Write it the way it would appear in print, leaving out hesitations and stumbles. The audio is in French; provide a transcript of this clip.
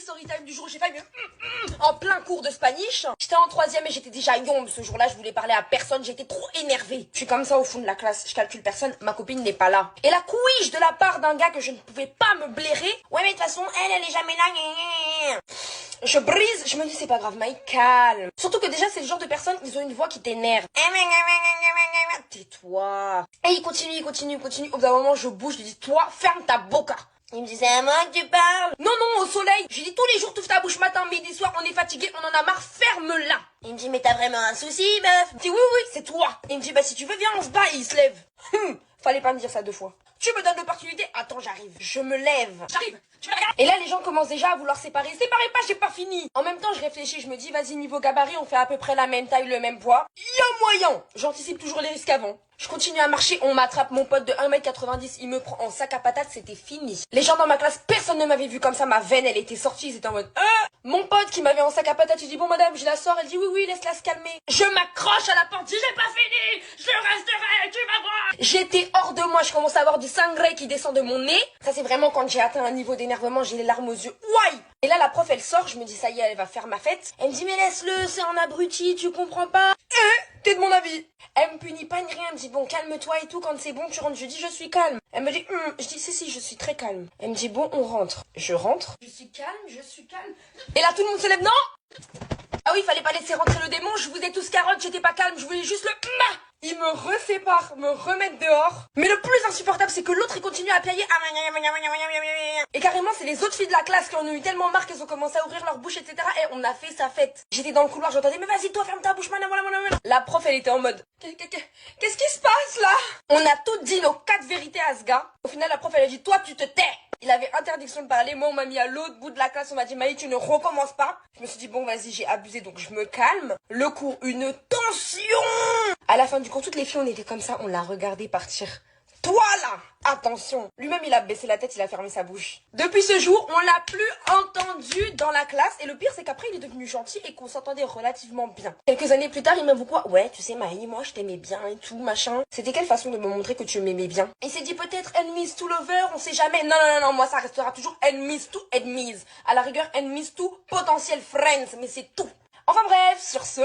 story time du jour où j'ai failli en plein cours de Spanish. J'étais en 3e et j'étais déjà yombe ce jour-là, je voulais parler à personne, j'étais trop énervée. Je suis comme ça au fond de la classe, je calcule personne, ma copine n'est pas là. Et la couille de la part d'un gars que je ne pouvais pas me blairer. Ouais mais de toute façon, elle est jamais là. Je brise, je me dis c'est pas grave, Maï, calme. Surtout que déjà c'est le genre de personnes, ils ont une voix qui t'énerve. Tais-toi. Et il continue. Au bout d'un moment, je bouge, je lui dis, toi, ferme ta boca. Il me dit, c'est à moi que tu parles. Non, au soleil. Je lui dis, tous les jours, t'ouvres ta bouche matin, midi, soir, on est fatigué, on en a marre, ferme-la. Il me dit, mais t'as vraiment un souci, meuf? Je dis, oui, c'est toi. Il me dit, bah, si tu veux, viens, on se bat, et il se lève. Fallait pas me dire ça 2 fois. Tu me donnes l'opportunité? Attends, j'arrive. Je me lève. J'arrive. Tu me regardes? Et là, les gens commencent déjà à vouloir séparer. Séparez pas, j'ai pas fini. En même temps, je réfléchis, je me dis, vas-y, niveau gabarit, on fait à peu près la même taille, le même poids. Y a moyen. J'anticipe toujours les risques avant. Je continue à marcher, on m'attrape, mon pote de 1m90, il me prend en sac à patates, c'était fini. Les gens dans ma classe, personne ne m'avait vu comme ça, ma veine, elle était sortie, ils étaient en mode Mon pote qui m'avait en sac à patates, il dit, bon madame, je la sors, elle dit, oui, laisse-la se calmer. Je m'accroche à la porte, j'ai pas fini, je resterai, tu vas voir. J'étais hors de moi, je commence à avoir du sangre qui descend de mon nez. Ça c'est vraiment quand j'ai atteint un niveau d'énervement, j'ai les larmes aux yeux, ouaille. Et là la prof elle sort, je me dis ça y est, elle va faire ma fête. Elle me dit, mais laisse-le, c'est un abruti, tu comprends pas. T'es de mon avis. Elle me punit pas ni rien, elle me dit bon calme-toi et tout, quand c'est bon tu rentres. Je dis je suis calme. Elle me dit je dis si je suis très calme. Elle me dit bon on rentre. Je rentre. Je suis calme. Et là tout le monde se lève, non. Ah oui, il fallait pas laisser rentrer le démon, je vous ai tous carottes, j'étais pas calme, je voulais juste le Il me resépare, me remettre dehors. Mais le plus insupportable, c'est que l'autre, il continue à piailler. Et carrément, c'est les autres filles de la classe qui en ont eu tellement marre qu'elles ont commencé à ouvrir leur bouche, etc. Et on a fait sa fête. J'étais dans le couloir, j'entendais, mais vas-y, toi, ferme ta bouche, voilà. La prof, elle était en mode, qu'est-ce qui se passe, là? On a toutes dit nos 4 vérités à ce gars. Au final, la prof, elle a dit, toi, tu te tais. Il avait interdiction de parler. Moi, on m'a mis à l'autre bout de la classe. On m'a dit, Maï, tu ne recommences pas. Je me suis dit, bon, vas-y, j'ai abusé, donc je me calme. Le cours, une tension. À la fin du cours, toutes les filles, on était comme ça. On l'a regardé partir. Toi, là, attention. Lui-même, il a baissé la tête, il a fermé sa bouche. Depuis ce jour, on l'a plus entendu dans la classe. Et le pire, c'est qu'après, il est devenu gentil et qu'on s'entendait relativement bien. Quelques années plus tard, il m'avoue quoi? Ouais, tu sais, Maï, moi, je t'aimais bien et tout, machin. C'était quelle façon de me montrer que tu m'aimais bien? Il s'est dit peut-être enemies to lover, on sait jamais. Non, moi, ça restera toujours enemies to enemies. À la rigueur, enemies to potential friends, mais c'est tout. Enfin bref, sur ce,